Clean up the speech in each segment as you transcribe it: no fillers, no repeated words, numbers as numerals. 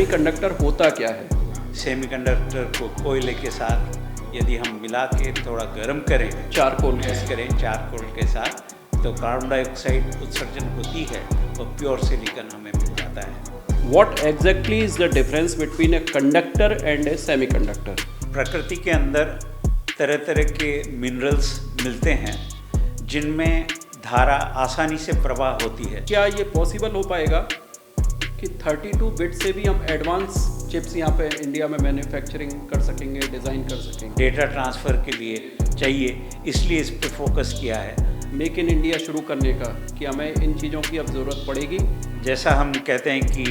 Semiconductor होता क्या है? सेमीकंडक्टर को कोयले के साथ यदि हम मिला के थोड़ा गर्म करें, चारकोल चारकोल के साथ, तो कार्बन डाइऑक्साइड उत्सर्जन होती है और प्योर सिलिकॉन हमें मिल जाता है। What exactly is the difference between a conductor and a semiconductor? प्रकृति के अंदर तरह तरह के मिनरल्स मिलते हैं जिनमें धारा आसानी से प्रवाह होती है। क्या ये पॉसिबल हो पाएगा कि 32 बिट से भी हम एडवांस चिप्स यहाँ पे इंडिया में मैन्युफैक्चरिंग कर सकेंगे, डिज़ाइन कर सकेंगे? डेटा ट्रांसफ़र के लिए चाहिए, इसलिए इस पे फोकस किया है। मेक इन इंडिया शुरू करने का कि हमें इन चीज़ों की अब ज़रूरत पड़ेगी। जैसा हम कहते हैं कि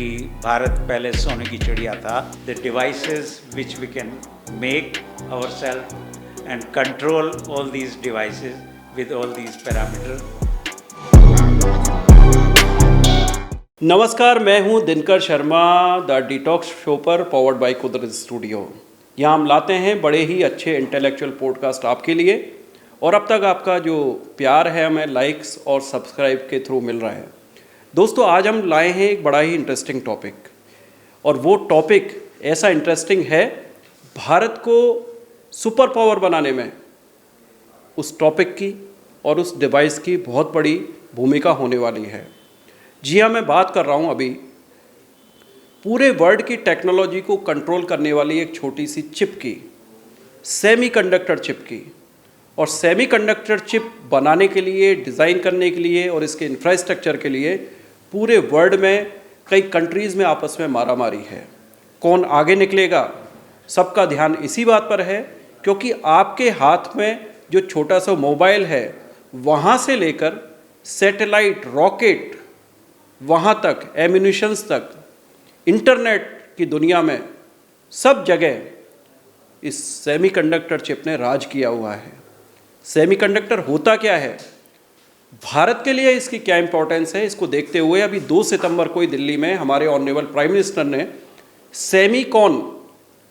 भारत पहले सोने की चिड़िया था। The devices which we can make ourselves and control all these devices with all these parameter. नमस्कार, मैं हूं Dinkar Sharma the detox show पर, पावर्ड बाय कुदरत स्टूडियो। यहाँ हम लाते हैं बड़े ही अच्छे इंटेलेक्चुअल पॉडकास्ट आपके लिए, और अब तक आपका जो प्यार है हमें लाइक्स और सब्सक्राइब के थ्रू मिल रहा है। दोस्तों, आज हम लाए हैं एक बड़ा ही इंटरेस्टिंग टॉपिक, और वो टॉपिक ऐसा इंटरेस्टिंग है, भारत को सुपर पावर बनाने में उस टॉपिक की और उस डिवाइस की बहुत बड़ी भूमिका होने वाली है। जी हाँ, मैं बात कर रहा हूँ अभी पूरे वर्ल्ड की टेक्नोलॉजी को कंट्रोल करने वाली एक छोटी सी चिप की, सेमीकंडक्टर चिप की। और सेमीकंडक्टर चिप बनाने के लिए, डिज़ाइन करने के लिए और इसके इंफ्रास्ट्रक्चर के लिए पूरे वर्ल्ड में कई कंट्रीज़ में आपस में मारामारी है। कौन आगे निकलेगा, सबका ध्यान इसी बात पर है, क्योंकि आपके हाथ में जो छोटा सा मोबाइल है, वहाँ से लेकर सैटेलाइट, रॉकेट, वहाँ तक एम्यूनिशंस तक, इंटरनेट की दुनिया में सब जगह इस सेमीकंडक्टर चिप ने राज किया हुआ है। सेमीकंडक्टर होता क्या है, भारत के लिए इसकी क्या इंपॉर्टेंस है, इसको देखते हुए अभी 2 सितंबर को ही दिल्ली में हमारे ऑनरेबल प्राइम मिनिस्टर ने सेमीकॉन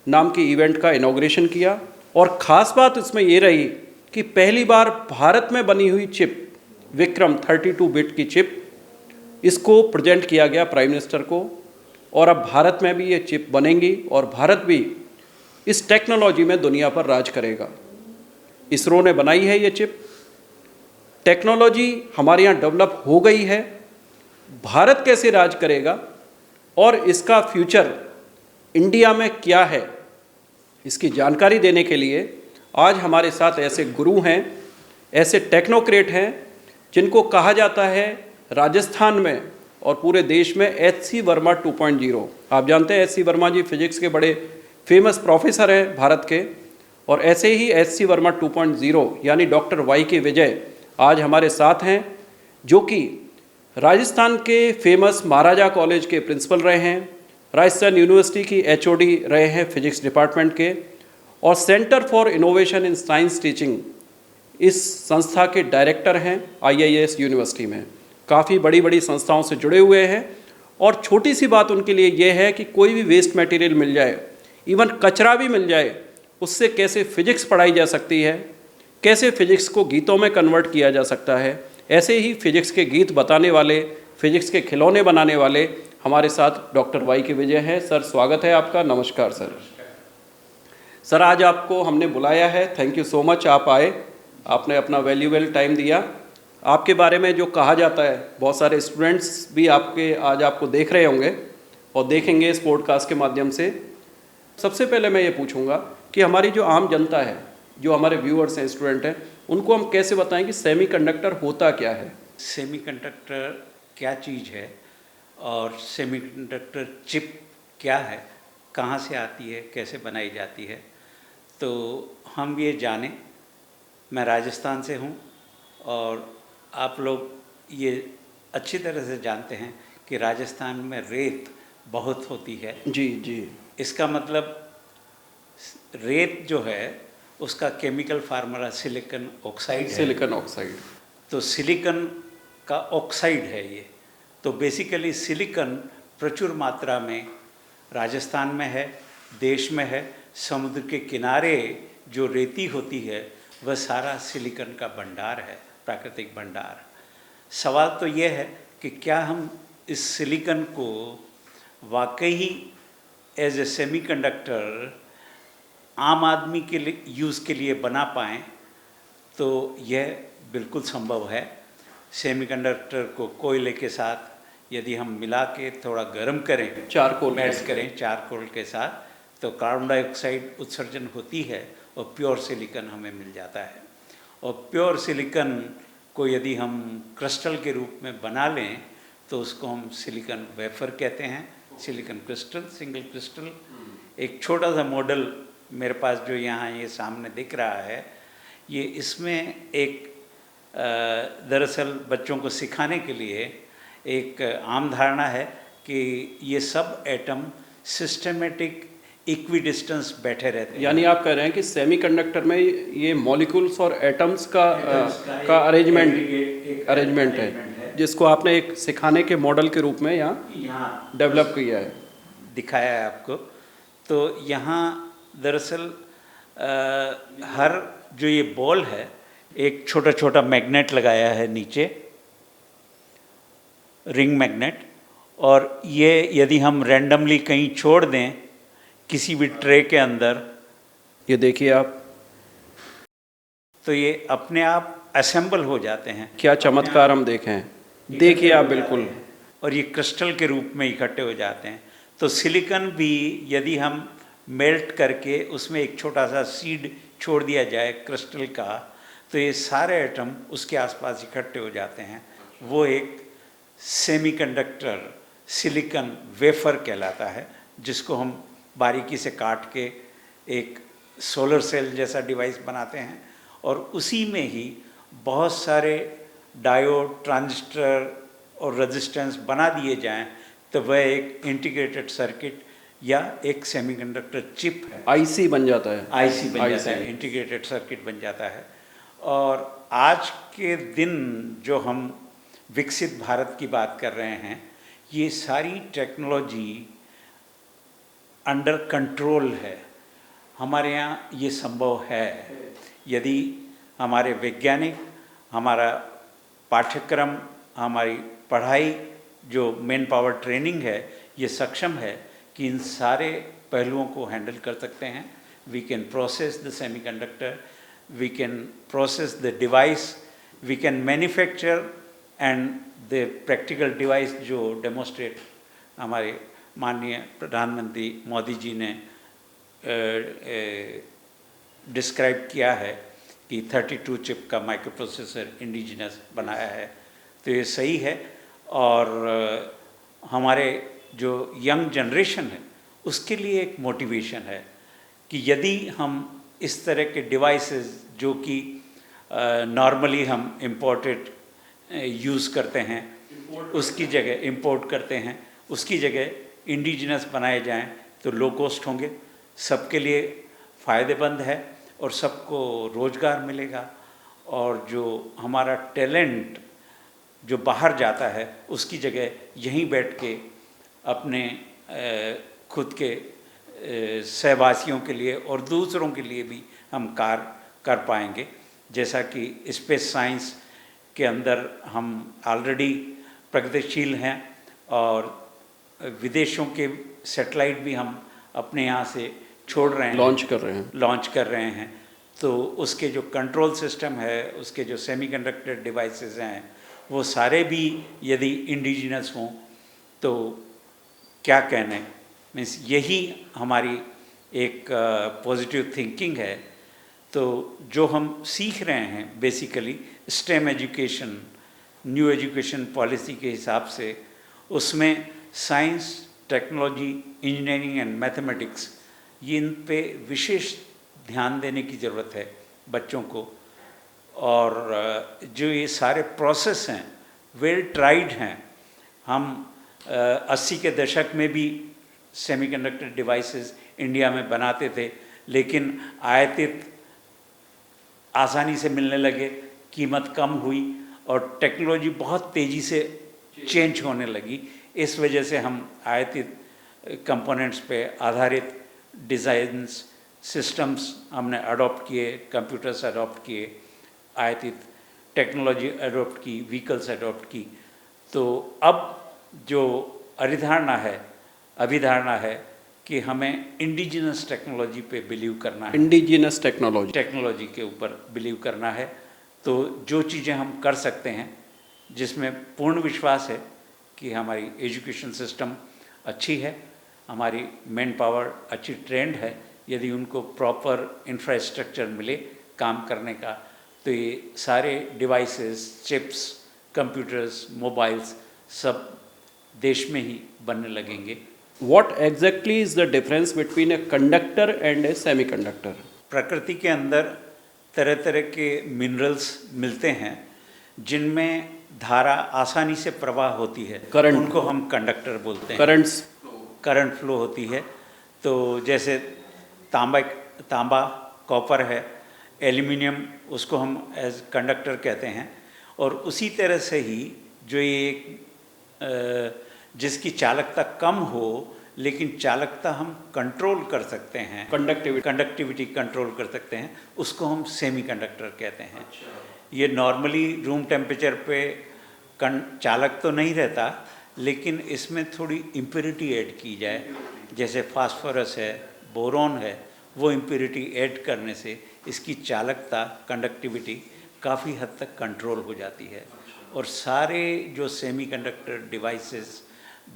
नाम के इवेंट का इनॉग्रेशन किया। और ख़ास बात इसमें ये रही कि पहली बार भारत में बनी हुई चिप विक्रम 32 बिट की चिप, इसको प्रेजेंट किया गया प्राइम मिनिस्टर को। और अब भारत में भी ये चिप बनेंगी और भारत भी इस टेक्नोलॉजी में दुनिया पर राज करेगा। इसरो ने बनाई है ये चिप, टेक्नोलॉजी हमारे यहाँ डेवलप हो गई है। भारत कैसे राज करेगा और इसका फ्यूचर इंडिया में क्या है, इसकी जानकारी देने के लिए आज हमारे साथ ऐसे गुरु हैं, ऐसे टेक्नोक्रेट हैं, जिनको कहा जाता है राजस्थान में और पूरे देश में एच.सी. वर्मा 2.0। आप जानते हैं एच.सी. वर्मा जी फिजिक्स के बड़े फेमस प्रोफेसर हैं भारत के, और ऐसे ही एच.सी. वर्मा 2.0 यानी डॉक्टर वाई.के. विजय आज हमारे साथ हैं, जो कि राजस्थान के फेमस महाराजा कॉलेज के प्रिंसिपल रहे हैं, राजस्थान यूनिवर्सिटी की एच.ओ.डी. रहे हैं फिजिक्स डिपार्टमेंट के, और centre for innovation in science teaching इस संस्था के डायरेक्टर हैं IIS यूनिवर्सिटी में। काफ़ी बड़ी बड़ी संस्थाओं से जुड़े हुए हैं। और छोटी सी बात उनके लिए ये है कि कोई भी वेस्ट मटेरियल मिल जाए, इवन कचरा भी मिल जाए, उससे कैसे फिजिक्स पढ़ाई जा सकती है, कैसे फिजिक्स को गीतों में कन्वर्ट किया जा सकता है, ऐसे ही फिजिक्स के गीत बताने वाले, फिजिक्स के खिलौने बनाने वाले हमारे साथ डॉक्टर वाई.के. विजय हैं। सर, स्वागत है आपका। नमस्कार सर। सर, आज आपको हमने बुलाया है, थैंक यू सो मच, आप आए, आपने अपना वैल्यूएबल टाइम दिया। आपके बारे में जो कहा जाता है, बहुत सारे स्टूडेंट्स भी आज आपको देख रहे होंगे और देखेंगे इस पॉडकास्ट के माध्यम से। सबसे पहले मैं ये पूछूंगा कि हमारी जो आम जनता है, जो हमारे व्यूअर्स हैं, स्टूडेंट हैं, उनको हम कैसे बताएं कि सेमीकंडक्टर होता क्या है? सेमीकंडक्टर क्या चीज़ है और सेमीकंडक्टर चिप क्या है, कहाँ से आती है, कैसे बनाई जाती है, तो हम ये जानें। मैं राजस्थान से हूँ और आप लोग ये अच्छी तरह से जानते हैं कि राजस्थान में रेत बहुत होती है। जी जी। इसका मतलब रेत जो है उसका केमिकल फार्मूला सिलिकॉन ऑक्साइड है। Silicon oxide. तो सिलिकॉन का ऑक्साइड है ये। तो बेसिकली सिलिकॉन प्रचुर मात्रा में राजस्थान में है, देश में है। समुद्र के किनारे जो रेती होती है वह सारा सिलिकॉन का भंडार है, प्राकृतिक भंडार। सवाल तो ये है कि क्या हम इस सिलिकॉन को वाकई एज ए सेमीकंडक्टर आम आदमी के लिए यूज़ के लिए बना पाएँ तो यह बिल्कुल संभव है। सेमीकंडक्टर को कोयले के साथ यदि हम मिला के थोड़ा गर्म करें, चारकोल मेल्ट करें चारकोल के साथ, तो कार्बन डाइऑक्साइड उत्सर्जन होती है और प्योर सिलिकॉन हमें मिल जाता है। और प्योर सिलिकॉन को यदि हम क्रिस्टल के रूप में बना लें तो उसको हम सिलिकॉन वेफर कहते हैं, सिलिकॉन क्रिस्टल, सिंगल क्रिस्टल। एक छोटा सा मॉडल मेरे पास जो यहाँ ये सामने दिख रहा है, ये इसमें एक दरअसल बच्चों को सिखाने के लिए एक आम धारणा है कि ये सब एटम सिस्टमेटिक इक्विडिस्टेंस बैठे रहते हैं। यानी आप कह रहे हैं कि सेमीकंडक्टर में ये मॉलिक्यूल्स और एटम्स का अरेंजमेंट है, जिसको आपने एक सिखाने के मॉडल के रूप में यहाँ डेवलप किया है, दिखाया है आपको। तो यहाँ दरअसल हर जो ये बॉल है, एक छोटा छोटा मैग्नेट लगाया है नीचे, रिंग मैग्नेट, और ये यदि हम रैंडमली कहीं छोड़ दें किसी भी ट्रे के अंदर, ये देखिए आप, तो ये अपने आप असेंबल हो जाते हैं। क्या चमत्कार हम देखें, देखिए आप बिल्कुल, और ये क्रिस्टल के रूप में इकट्ठे हो जाते हैं। तो सिलिकॉन भी यदि हम मेल्ट करके उसमें एक छोटा सा सीड छोड़ दिया जाए क्रिस्टल का, तो ये सारे एटम उसके आसपास इकट्ठे हो जाते हैं। वो एक सेमीकंडक्टर सिलिकॉन वेफर कहलाता है, जिसको हम बारीकी से काट के एक सोलर सेल जैसा डिवाइस बनाते हैं, और उसी में ही बहुत सारे डायोड, ट्रांजिस्टर और रेजिस्टेंस बना दिए जाएं तो वह एक इंटीग्रेटेड सर्किट या एक सेमीकंडक्टर चिप है, आईसी बन जाता है, आईसी बन जाता है, इंटीग्रेटेड सर्किट बन जाता है। और आज के दिन जो हम विकसित भारत की बात कर रहे हैं, ये सारी टेक्नोलॉजी अंडर कंट्रोल है। हमारे यहाँ ये संभव है यदि हमारे वैज्ञानिक, हमारा पाठ्यक्रम, हमारी पढ़ाई, जो मेन पावर ट्रेनिंग है, ये सक्षम है कि इन सारे पहलुओं को हैंडल कर सकते हैं। We can process the semiconductor, we can process the device, we can manufacture, and the practical device जो demonstrate हमारे माननीय प्रधानमंत्री मोदी जी ने डिस्क्राइब किया है कि 32 चिप का माइक्रो प्रोसेसर इंडिजिनस बनाया है, तो ये सही है। और हमारे जो यंग जनरेशन है उसके लिए एक मोटिवेशन है कि यदि हम इस तरह के डिवाइसेस जो कि नॉर्मली हम इम्पोर्टेड यूज़ करते हैं, उसकी जगह इंपोर्ट करते हैं, उसकी जगह इंडिजिनस बनाए जाएं तो लो कॉस्ट होंगे, सबके लिए फ़ायदेमंद है और सबको रोज़गार मिलेगा। और जो हमारा टैलेंट जो बाहर जाता है उसकी जगह यहीं बैठ के अपने खुद के सहवासियों के लिए और दूसरों के लिए भी हम कार्य कर पाएंगे। जैसा कि स्पेस साइंस के अंदर हम ऑलरेडी प्रगतिशील हैं और विदेशों के सैटेलाइट भी हम अपने यहाँ से छोड़ रहे हैं, लॉन्च कर रहे हैं। तो उसके जो कंट्रोल सिस्टम है, उसके जो सेमीकंडक्टर डिवाइसेस हैं, वो सारे भी यदि इंडिजिनस हों तो क्या कहने, मीन्स यही हमारी एक पॉजिटिव थिंकिंग है। तो जो हम सीख रहे हैं basically stem education, new education policy के हिसाब से, उसमें science, technology, engineering and mathematics, ये इन पे विशेष ध्यान देने की ज़रूरत है बच्चों को। और जो ये सारे प्रोसेस हैं वेल ट्राइड हैं। हम 80 के दशक में भी सेमीकंडक्टर डिवाइसेस इंडिया में बनाते थे, लेकिन आयातित आसानी से मिलने लगे, कीमत कम हुई और टेक्नोलॉजी बहुत तेज़ी से चेंज होने लगी। इस वजह से हम आयातित कंपोनेंट्स पे आधारित डिज़ाइंस, सिस्टम्स हमने अडॉप्ट किए, कंप्यूटर्स अडॉप्ट किए, आयातित टेक्नोलॉजी अडॉप्ट की, व्हीकल्स अडॉप्ट की। तो अब जो अभिधारणा है कि हमें इंडिजिनस टेक्नोलॉजी पे बिलीव करना है, इंडिजिनस टेक्नोलॉजी के ऊपर बिलीव करना है। तो जो चीज़ें हम कर सकते हैं, जिसमें पूर्ण विश्वास है कि हमारी एजुकेशन सिस्टम अच्छी है, हमारी मैन पावर अच्छी ट्रेंड है, यदि उनको प्रॉपर इंफ्रास्ट्रक्चर मिले काम करने का, तो ये सारे डिवाइसेस, चिप्स, कंप्यूटर्स, मोबाइल्स सब देश में ही बनने लगेंगे। What exactly is the difference between a conductor and a semiconductor? प्रकृति के अंदर तरह तरह के मिनरल्स मिलते हैं जिनमें धारा आसानी से प्रवाह होती है, Current. उनको हम कंडक्टर बोलते हैं। Currents. करंट फ्लो होती है। तो जैसे तांबा कॉपर है, एल्यूमिनियम उसको हम एज कंडक्टर कहते हैं। और उसी तरह से ही जो ये जिसकी चालकता कम हो लेकिन चालकता हम कंट्रोल कर सकते हैं, कंडक्टिविटी कंट्रोल कर सकते हैं, उसको हम सेमीकंडक्टर कहते हैं। ये नॉर्मली रूम टेम्परेचर पे चालक तो नहीं रहता, लेकिन इसमें थोड़ी इम्प्योरिटी ऐड की जाए, जैसे फास्फोरस है, बोरॉन है, वो इम्प्योरिटी ऐड करने से इसकी चालकता, कंडक्टिविटी काफ़ी हद तक कंट्रोल हो जाती है। और सारे जो सेमीकंडक्टर डिवाइसेस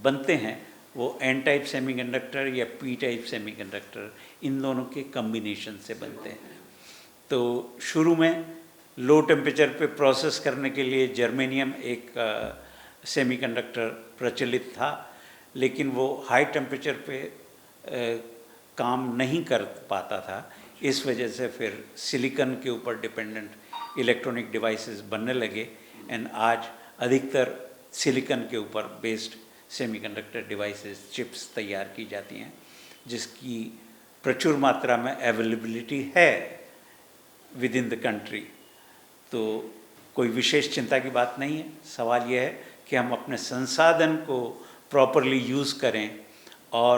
बनते हैं वो एन टाइप सेमीकंडक्टर या पी टाइप सेमीकंडक्टर, इन दोनों के कम्बिनेशन से बनते हैं। तो शुरू में लो टेम्परेचर पे प्रोसेस करने के लिए जर्मेनियम एक सेमीकंडक्टर प्रचलित था, लेकिन वो हाई टेम्परेचर पे काम नहीं कर पाता था। इस वजह से फिर सिलिकॉन के ऊपर डिपेंडेंट इलेक्ट्रॉनिक डिवाइसेस बनने लगे एंड आज अधिकतर सिलिकॉन के ऊपर बेस्ड सेमीकंडक्टर डिवाइसेस, चिप्स तैयार की जाती हैं, जिसकी प्रचुर मात्रा में अवेलेबिलिटी है विद इन द कंट्री। तो कोई विशेष चिंता की बात नहीं है। सवाल यह है कि हम अपने संसाधन को प्रॉपरली यूज़ करें और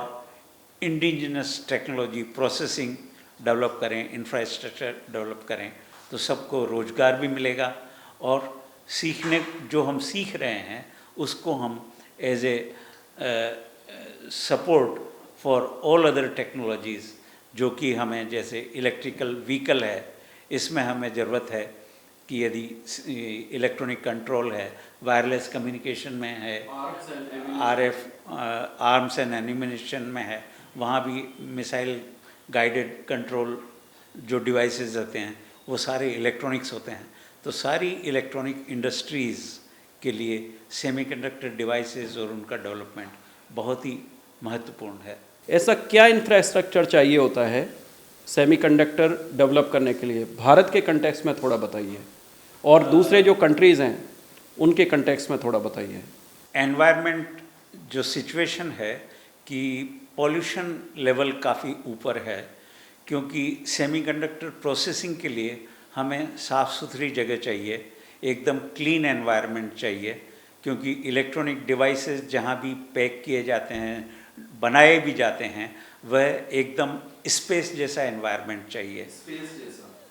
इंडिजिनस टेक्नोलॉजी प्रोसेसिंग डेवलप करें, इंफ्रास्ट्रक्चर डेवलप करें, तो सबको रोज़गार भी मिलेगा और सीखने जो हम सीख रहे हैं उसको हम as a support for all other technologies, जो कि हमें जैसे इलेक्ट्रिकल व्हीकल है, इसमें हमें ज़रूरत है कि यदि इलेक्ट्रॉनिक कंट्रोल है, वायरलेस कम्युनिकेशन में है, आर्म्स एंड एनिमिनेशन में है, वहाँ भी मिसाइल गाइडेड कंट्रोल जो डिवाइसेस होते हैं वो सारे इलेक्ट्रॉनिक्स होते हैं। तो सारी इलेक्ट्रॉनिक इंडस्ट्रीज़ के लिए सेमीकंडक्टर डिवाइसेस और उनका डेवलपमेंट बहुत ही महत्वपूर्ण है। ऐसा क्या इंफ्रास्ट्रक्चर चाहिए होता है सेमीकंडक्टर डेवलप करने के लिए? भारत के कंटेक्स्ट में थोड़ा बताइए और दूसरे जो कंट्रीज़ हैं उनके कंटेक्स्ट में थोड़ा बताइए। एनवायरनमेंट जो सिचुएशन है कि पॉल्यूशन लेवल काफ़ी ऊपर है, क्योंकि सेमीकंडक्टर प्रोसेसिंग के लिए हमें साफ़ सुथरी जगह चाहिए, एकदम क्लीन एनवायरनमेंट चाहिए, क्योंकि इलेक्ट्रॉनिक डिवाइसेस जहाँ भी पैक किए जाते हैं, बनाए भी जाते हैं, वह एकदम स्पेस जैसा एनवायरनमेंट चाहिए।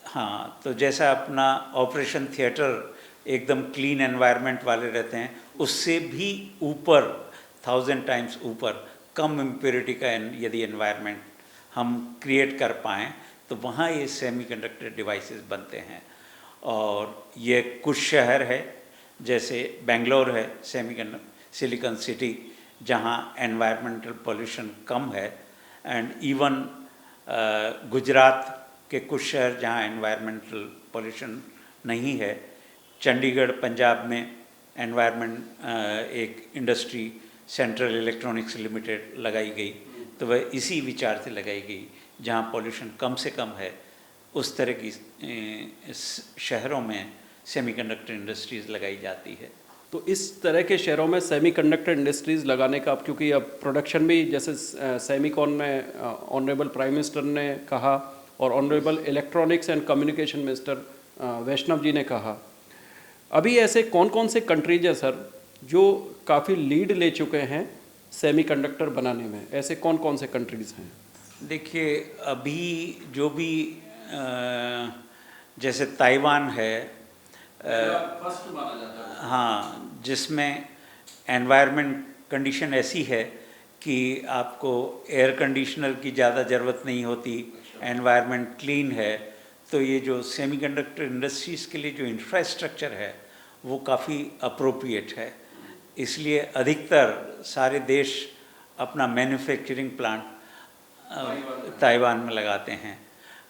हाँ, तो जैसा अपना ऑपरेशन थिएटर एकदम क्लीन एनवायरनमेंट वाले रहते हैं, उससे भी ऊपर 1000 टाइम्स ऊपर कम इम्प्योरिटी का यदि एनवायरनमेंट हम क्रिएट कर पाएँ तो वहाँ ये सेमीकंडक्टर डिवाइसेस बनते हैं। और ये कुछ शहर है जैसे बेंगलोर है सिलिकॉन सिटी, जहाँ एनवायरमेंटल पोल्यूशन कम है, एंड इवन गुजरात के कुछ शहर जहाँ एनवायरमेंटल पोल्यूशन नहीं है। चंडीगढ़ पंजाब में एनवायरमेंट एक इंडस्ट्री सेंट्रल इलेक्ट्रॉनिक्स लिमिटेड लगाई गई, तो वह इसी विचार से लगाई गई, जहाँ पोल्यूशन कम से कम है उस तरह की शहरों में सेमीकंडक्टर इंडस्ट्रीज़ लगाई जाती है। तो इस तरह के शहरों में सेमीकंडक्टर इंडस्ट्रीज़ लगाने का, अब क्योंकि अब प्रोडक्शन भी जैसे सेमीकॉन में ऑनरेबल प्राइम मिनिस्टर ने कहा और honourable electronics and communication minister Vaishnav ji ने कहा, अभी ऐसे कौन कौन से कंट्रीज हैं सर जो काफ़ी लीड ले चुके हैं सेमीकंडक्टर बनाने में? ऐसे कौन कौन से कंट्रीज़ हैं? देखिए, अभी जो भी जैसे ताइवान है, फर्स्ट माना जाता है। हाँ, जिसमें एनवायरनमेंट कंडीशन ऐसी है कि आपको एयर कंडीशनर की ज़्यादा ज़रूरत नहीं होती, एनवायरनमेंट क्लीन है। तो ये जो सेमीकंडक्टर इंडस्ट्रीज़ के लिए जो इंफ्रास्ट्रक्चर है वो काफ़ी अप्रोप्रिएट है। इसलिए अधिकतर सारे देश अपना मैन्युफैक्चरिंग प्लांट ताइवान में लगाते हैं।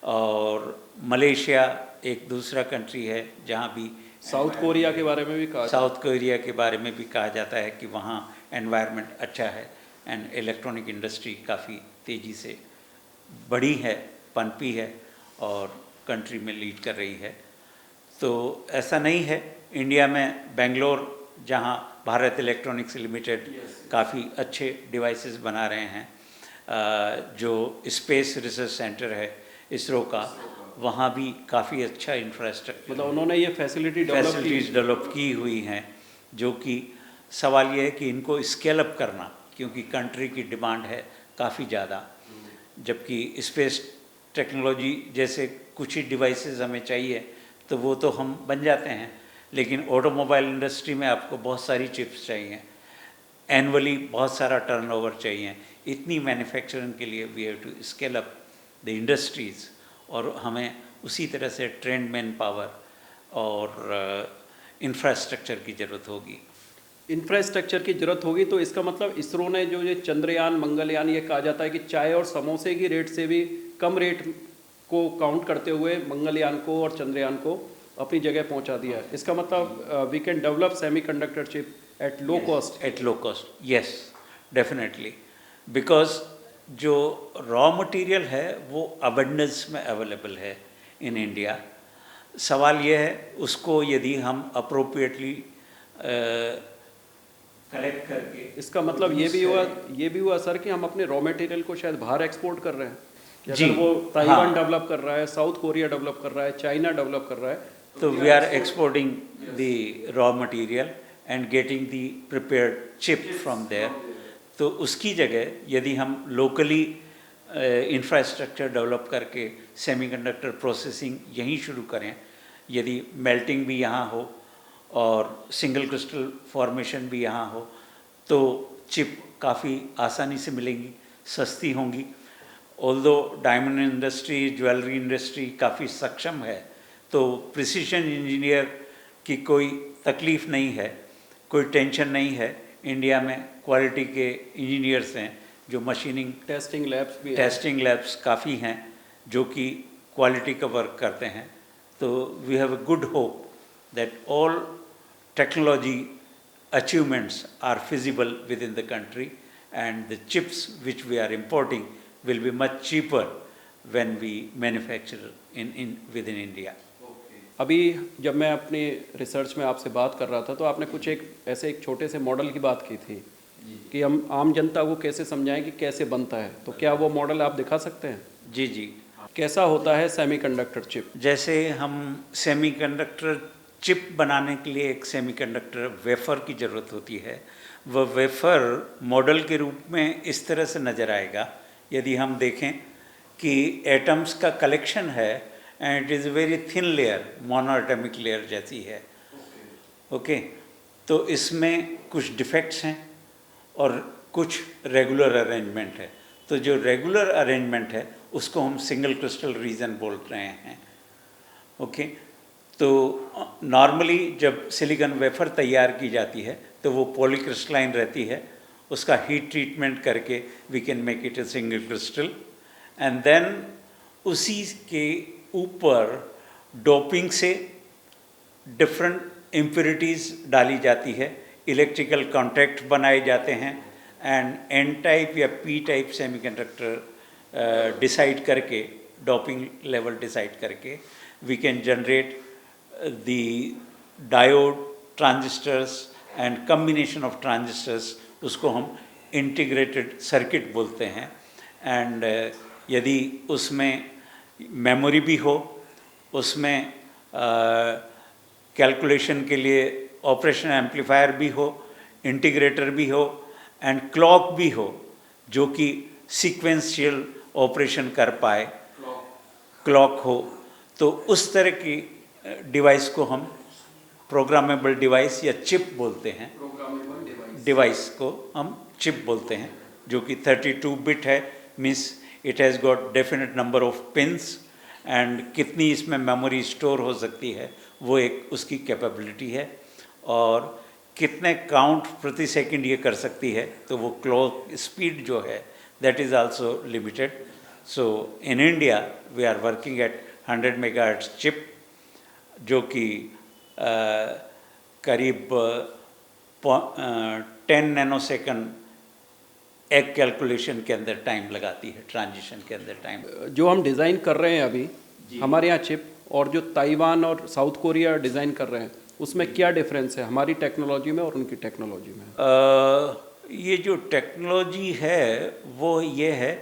और मलेशिया एक दूसरा कंट्री है जहाँ भी साउथ कोरिया के बारे में भी कहा साउथ कोरिया के बारे में भी कहा जाता है कि वहाँ एनवायरनमेंट अच्छा है एंड इलेक्ट्रॉनिक इंडस्ट्री काफ़ी तेज़ी से बढ़ी है, पनपी है और कंट्री में लीड कर रही है। तो ऐसा नहीं है, इंडिया में बेंगलोर जहाँ भारत इलेक्ट्रॉनिक्स लिमिटेड काफ़ी अच्छे डिवाइसेस बना रहे हैं, जो स्पेस रिसर्च सेंटर है इसरो का, वहाँ भी काफ़ी अच्छा इंफ्रास्ट्रक्चर, मतलब उन्होंने ये फैसिलिटीज़ डेवलप की हुई हैं, जो कि सवाल ये है कि इनको स्केल अप करना, क्योंकि कंट्री की डिमांड है काफ़ी ज़्यादा। जबकि स्पेस टेक्नोलॉजी जैसे कुछ ही डिवाइसेस हमें चाहिए तो वो तो हम बन जाते हैं, लेकिन ऑटोमोबाइल इंडस्ट्री में आपको बहुत सारी चिप्स चाहिए, एनुअली बहुत सारा टर्नओवर चाहिए। इतनी मैन्युफैक्चरिंग के लिए we have to scale up the industries, और हमें उसी तरह से ट्रेंड मैन पावर और इंफ्रास्ट्रक्चर की ज़रूरत होगी। इंफ्रास्ट्रक्चर की जरूरत होगी। तो इसका मतलब इसरो ने जो ये चंद्रयान, मंगलयान, ये कहा जाता है कि चाय और समोसे की रेट से भी कम रेट को काउंट करते हुए मंगलयान को और चंद्रयान को अपनी जगह पहुंचा दिया है। इसका मतलब we can develop semiconductor chip at low cost. At low cost, yes, definitely, because जो रॉ मटेरियल है वो अबंडेंस में अवेलेबल है इन इंडिया। सवाल ये है उसको यदि हम अप्रोप्रिएटली कलेक्ट करके, इसका मतलब ये भी हुआ सर कि हम अपने रॉ मटेरियल को शायद बाहर एक्सपोर्ट कर रहे हैं कि जी, अगर वो ताइवान डेवलप कर रहा है, साउथ कोरिया डेवलप कर रहा है, चाइना डेवलप कर रहा है, तो we are exporting the raw material and getting the prepared chip from there. तो उसकी जगह यदि हम लोकली इंफ्रास्ट्रक्चर डेवलप करके सेमीकंडक्टर प्रोसेसिंग यहीं शुरू करें, यदि मेल्टिंग भी यहाँ हो और सिंगल क्रिस्टल फॉर्मेशन भी यहाँ हो, तो चिप काफ़ी आसानी से मिलेंगी, सस्ती होंगी। Although diamond industry, jewellery industry काफ़ी सक्षम है, तो प्रिसिशन इंजीनियर की कोई तकलीफ़ नहीं है, कोई टेंशन नहीं है। इंडिया में क्वालिटी के इंजीनियर्स हैं, जो मशीनिंग टेस्टिंग लैब्स भी टेस्टिंग लैब्स काफ़ी हैं जो कि क्वालिटी का वर्क करते हैं। तो we have a good hope that all technology achievements are feasible within the country, and the chips which we are importing will be much cheaper when we manufacture within India. अभी जब मैं अपनी research में आपसे बात कर रहा था तो आपने कुछ एक छोटे से मॉडल की बात की थी कि हम आम जनता को कैसे समझाएं कि कैसे बनता है। तो क्या वो मॉडल आप दिखा सकते हैं? जी जी। कैसा होता है सेमीकंडक्टर चिप? जैसे हम सेमीकंडक्टर चिप बनाने के लिए एक सेमीकंडक्टर वेफर की ज़रूरत होती है। वह वेफर मॉडल के रूप में इस तरह से नज़र आएगा। यदि हम देखें कि एटम्स का कलेक्शन है and it is very thin layer, monoatomic layer जैसी है। ओके, तो इसमें कुछ डिफेक्ट्स हैं और कुछ रेगुलर अरेंजमेंट है। तो जो रेगुलर अरेंजमेंट है उसको हम सिंगल क्रिस्टल रीजन बोल रहे हैं। ओके, तो नॉर्मली जब सिलिकॉन वेफर तैयार की जाती है तो वो पॉलीक्रिस्टलाइन रहती है, उसका हीट ट्रीटमेंट करके we can make it a single crystal, and then उसी के ऊपर डोपिंग से डिफरेंट इम्प्योरिटीज़ डाली जाती है, इलेक्ट्रिकल कॉन्टैक्ट बनाए जाते हैं, एंड एन टाइप या पी टाइप सेमीकंडक्टर डिसाइड करके, डोपिंग लेवल डिसाइड करके we can generate the diode transistors and combination of transistors, उसको हम integrated circuit बोलते हैं। एंड यदि उसमें मेमोरी भी हो, उसमें कैलकुलेशन के लिए ऑपरेशन एम्पलीफायर भी हो, इंटीग्रेटर भी हो एंड क्लॉक भी हो जो कि सीक्वेंशियल ऑपरेशन कर पाए, क्लॉक हो, तो उस तरह की डिवाइस को हम प्रोग्रामेबल डिवाइस या चिप बोलते हैं। डिवाइस को हम चिप बोलते हैं, जो कि 32 बिट है, means it has got definite number of pins, and कितनी इसमें मेमोरी स्टोर हो सकती है वो एक उसकी कैपेबिलिटी है, और कितने काउंट प्रति सेकंड ये कर सकती है, तो वो क्लॉक स्पीड जो है that is also limited. So in India we are working at 100 megahertz chip, जो कि करीब 10 नैनो सेकंड एक कैलकुलेशन के अंदर टाइम लगाती है, ट्रांजिशन के अंदर टाइम. जो हम डिज़ाइन कर रहे हैं अभी हमारे यहाँ चिप, और जो ताइवान और साउथ कोरिया डिज़ाइन कर रहे हैं, उसमें क्या डिफरेंस है हमारी टेक्नोलॉजी में और उनकी टेक्नोलॉजी में? ये जो टेक्नोलॉजी है वो ये है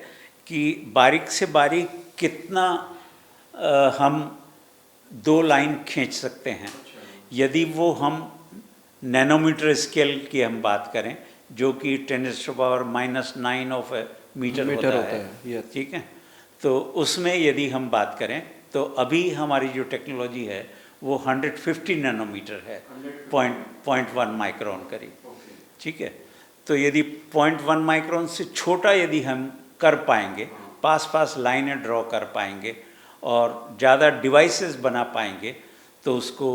कि बारीक से बारीक कितना हम दो लाइन खींच सकते हैं. यदि वो हम नैनोमीटर स्केल की हम बात करें, जो कि 10⁻⁻9 ऑफ ए मीटर होता है, yes. ठीक है, तो उसमें यदि हम बात करें तो अभी हमारी जो टेक्नोलॉजी है वो 150 नैनोमीटर है, 0.1 माइक्रोन करीब, ठीक है. तो यदि 0.1 माइक्रोन से छोटा यदि हम कर पाएंगे, पास लाइनें ड्रॉ कर पाएंगे और ज़्यादा डिवाइसेस बना पाएंगे, तो उसको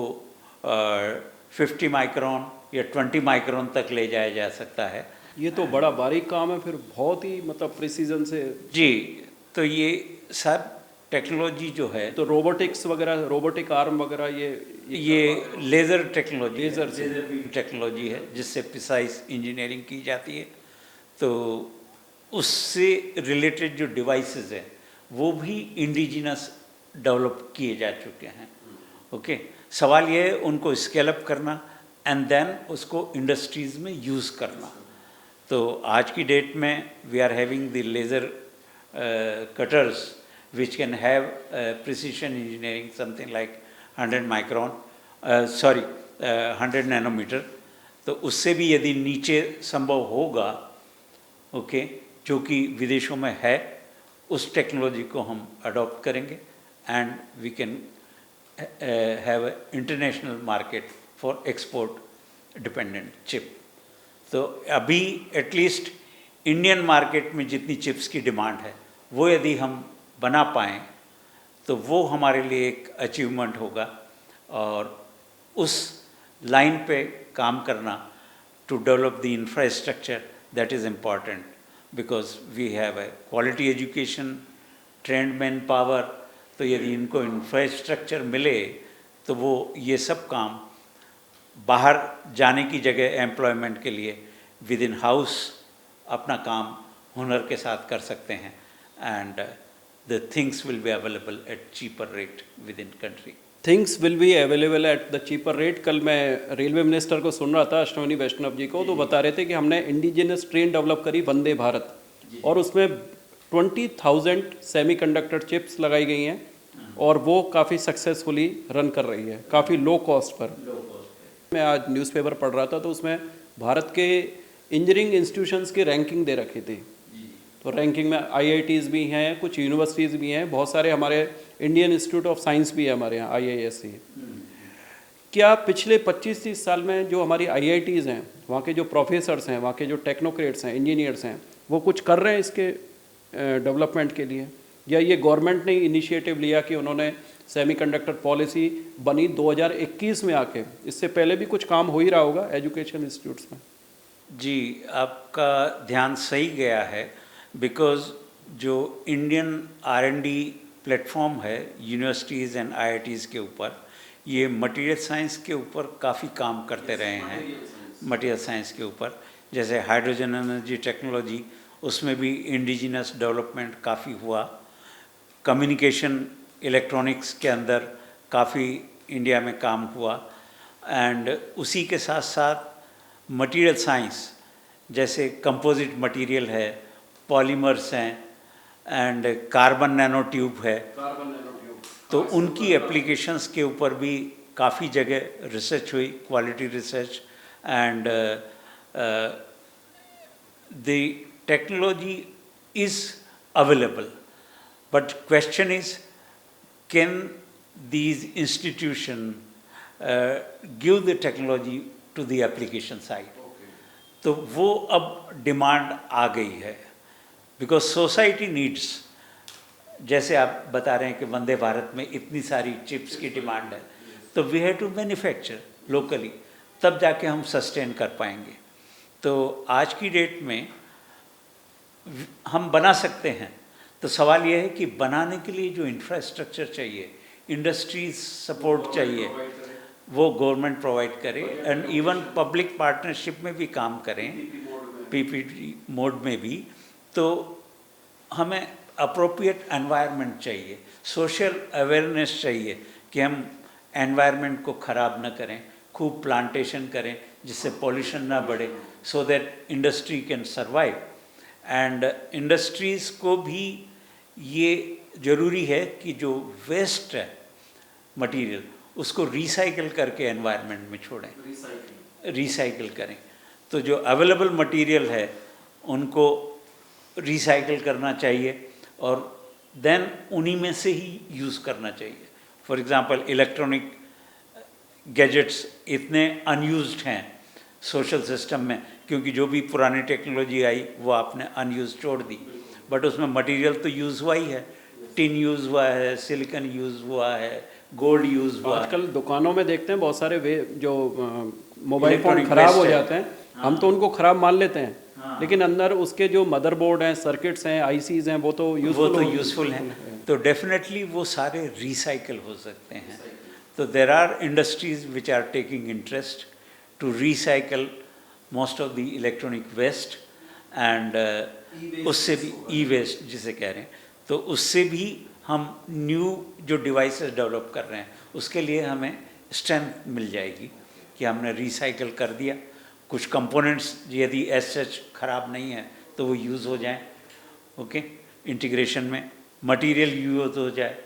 50 माइक्रोन या 20 माइक्रोन तक ले जाया जा सकता है. ये तो बड़ा बारीक काम है, फिर बहुत ही मतलब प्रिसीजन से. जी, तो ये सब टेक्नोलॉजी जो है, तो रोबोटिक्स वगैरह, रोबोटिक आर्म वगैरह, ये लेज़र टेक्नोलॉजी, लेज़र टेक्नोलॉजी है जिससे प्रिसाइज इंजीनियरिंग की जाती है. तो उससे रिलेटेड जो डिवाइसेस हैं वो भी इंडिजिनस डेवलप किए जा चुके हैं. ओके, सवाल ये है उनको स्केल अप करना एंड देन उसको इंडस्ट्रीज़ में यूज़ करना. तो आज की डेट में we are having the laser cutters which can have precision engineering something like 100 micron, 100 nanometre. तो उससे भी यदि नीचे संभव होगा, ओके, जो कि विदेशों में है, उस टेक्नोलॉजी को हम अडॉप्ट करेंगे and we can have international market for export dependent chip. तो अभी एटलीस्ट इंडियन मार्केट में जितनी चिप्स की डिमांड है वो यदि हम बना पाएँ तो वो हमारे लिए एक अचीवमेंट होगा. और उस लाइन पे काम करना to develop the infrastructure that is important, because we have a quality education, trained man power. तो यदि इनको इंफ्रास्ट्रक्चर मिले तो वो ये सब काम बाहर जाने की जगह एम्प्लॉयमेंट के लिए विद इन हाउस अपना काम हुनर के साथ कर सकते हैं, and the things will be available at cheaper rate within country. Things will be available at the cheaper rate. कल मैं रेलवे मिनिस्टर को सुन रहा था, अश्विनी वैष्णव जी को, तो बता रहे थे कि हमने इंडिजिनस ट्रेन डेवलप करी वंदे भारत, और उसमें 20,000 सेमीकंडक्टर चिप्स लगाई गई हैं और वो काफ़ी सक्सेसफुली रन कर रही है, काफ़ी लो कॉस्ट पर. मैं आज न्यूज़पेपर पढ़ रहा था तो उसमें भारत के इंजीनियरिंग इंस्टीट्यूशंस की रैंकिंग दे रखी थी. तो रैंकिंग में IITs भी हैं, कुछ यूनिवर्सिटीज़ भी हैं, बहुत सारे हमारे इंडियन इंस्टीट्यूट ऑफ साइंस भी है हमारे यहाँ, IISc. क्या पिछले 25-30 साल में जो हमारी IITs हैं, वहाँ के जो प्रोफेसर्स हैं, वहाँ के जो टेक्नोक्रेट्स हैं, इंजीनियर्स हैं, वो कुछ कर रहे हैं इसके डेवलपमेंट के लिए, या ये गवर्नमेंट ने इनिशिएटिव लिया कि उन्होंने सेमीकंडक्टर पॉलिसी बनी 2021 में आके, इससे पहले भी कुछ काम हो ही रहा होगा एजुकेशन इंस्टीट्यूट्स में? जी, आपका ध्यान सही गया है, बिकॉज जो इंडियन R&D प्लेटफॉर्म है यूनिवर्सिटीज़ एंड IITs के ऊपर, ये मटेरियल साइंस के ऊपर काफ़ी काम करते रहे हैं. मटेरियल साइंस के ऊपर जैसे हाइड्रोजन एनर्जी टेक्नोलॉजी, उसमें भी इंडिजिनस डेवलपमेंट काफ़ी हुआ. कम्युनिकेशन इलेक्ट्रॉनिक्स के अंदर काफ़ी इंडिया में काम हुआ. एंड उसी के साथ साथ मटेरियल साइंस, जैसे कंपोजिट मटेरियल है, पॉलीमर्स हैं, एंड कार्बन नैनो ट्यूब है, तो उनकी एप्लीकेशंस के ऊपर भी काफ़ी जगह रिसर्च हुई, quality research. And the technology is available, but question is can these institution give the technology to the application side. तो वो अब डिमांड आ गई है, बिकॉज सोसाइटी नीड्स, जैसे आप बता रहे हैं कि वंदे भारत में इतनी सारी चिप्स की डिमांड है, तो we have to manufacture locally, तब जाके हम सस्टेन कर पाएंगे। तो आज की डेट में हम बना सकते हैं, तो सवाल यह है कि बनाने के लिए जो इंफ्रास्ट्रक्चर चाहिए, इंडस्ट्रीज सपोर्ट चाहिए, वो गवर्नमेंट प्रोवाइड करे, एंड इवन पब्लिक पार्टनरशिप में भी काम करें, पीपीपी मोड में भी। तो हमें अप्रोप्रिएट एनवायरनमेंट चाहिए, सोशल अवेयरनेस चाहिए कि हम एनवायरनमेंट को ख़राब न करें, खूब प्लांटेशन करें जिससे पॉल्यूशन ना बढ़े, so that industry can survive. And industries को भी ये ज़रूरी है कि जो वेस्ट है मटेरियल उसको रिसाइकिल करके एनवायरनमेंट में छोड़ें, रिसाइकिल करें। तो जो अवेलेबल मटेरियल है उनको रिसाइकिल करना चाहिए और देन उन्हीं में से ही यूज़ करना चाहिए। फॉर एग्ज़ाम्पल इलेक्ट्रॉनिक गैजेट्स इतने अनयूज्ड हैं सोशल सिस्टम में, क्योंकि जो भी पुरानी टेक्नोलॉजी आई वो आपने अनयूज छोड़ दी, बट उसमें मटेरियल तो यूज़ हुआ ही है, टिन यूज़ हुआ है, सिलिकॉन यूज़ हुआ है, गोल्ड यूज़ हुआ है। आजकल दुकानों में देखते हैं बहुत सारे जो मोबाइल फ़ोन Electronic ख़राब waste हो है। जाते हैं, हम तो उनको ख़राब मान लेते हैं, लेकिन अंदर उसके जो मदरबोर्ड हैं, सर्किट्स हैं, आईसीज हैं, वो तो यूज़फुल हैं, तो डेफिनेटली वो सारे रिसाइकल हो सकते हैं। तो there are industries which are taking interest to recycle most of the electronic waste, and उससे भी ई वेस्ट जिसे कह रहे हैं, तो उससे भी हम न्यू जो डिवाइसेस डेवलप कर रहे हैं उसके लिए हमें स्ट्रेंथ मिल जाएगी कि हमने रिसाइकल कर दिया। कुछ कंपोनेंट्स यदि एज सच ख़राब नहीं है तो वो यूज़ हो जाएं, ओके, इंटीग्रेशन में मटेरियल यूज़ हो जाए।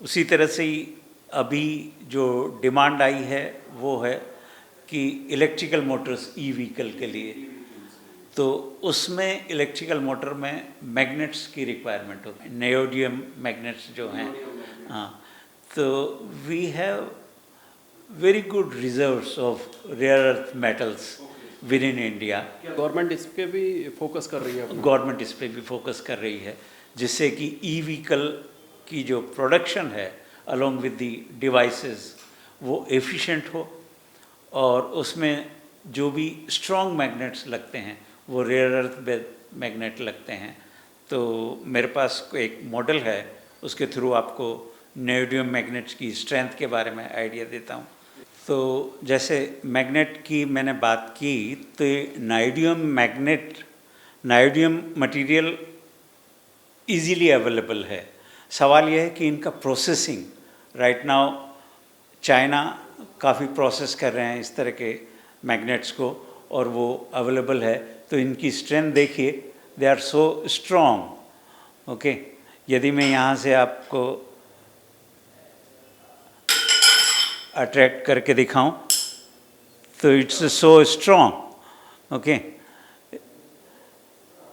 उसी तरह से ही अभी जो डिमांड आई है वो है कि इलेक्ट्रिकल मोटर्स ई व्हीकल के लिए, तो उसमें इलेक्ट्रिकल मोटर में मैग्नेट्स की रिक्वायरमेंट होती है, नेओडियम मैग्नेट्स जो हैं। हाँ, तो we have very good reserves of rare earth metals within India. Government इस पे भी फोकस कर रही है, गवर्नमेंट इस पे भी फोकस कर रही है, जिससे कि ई व्हीकल की जो प्रोडक्शन है अलोंग विद दी डिवाइसेस वो एफिशिएंट हो, और उसमें जो भी स्ट्रॉन्ग मैग्नेट्स लगते हैं वो रेयर अर्थ मैग्नेट लगते हैं। तो मेरे पास एक मॉडल है, उसके थ्रू आपको नेओडियम मैग्नेट्स की स्ट्रेंथ के बारे में आइडिया देता हूँ। तो जैसे मैग्नेट की मैंने बात की, तो नायोडियम मटेरियल इजीली अवेलेबल है। सवाल यह है कि इनका प्रोसेसिंग, राइट नाउ चाइना काफ़ी प्रोसेस कर रहे हैं इस तरह के मैग्नेट्स को, और वो अवेलेबल है। तो इनकी स्ट्रेंथ देखिए, they are so strong, okay. यदि मैं यहाँ से आपको अट्रैक्ट करके दिखाऊं तो इट्स सो स्ट्रॉन्ग, ओके।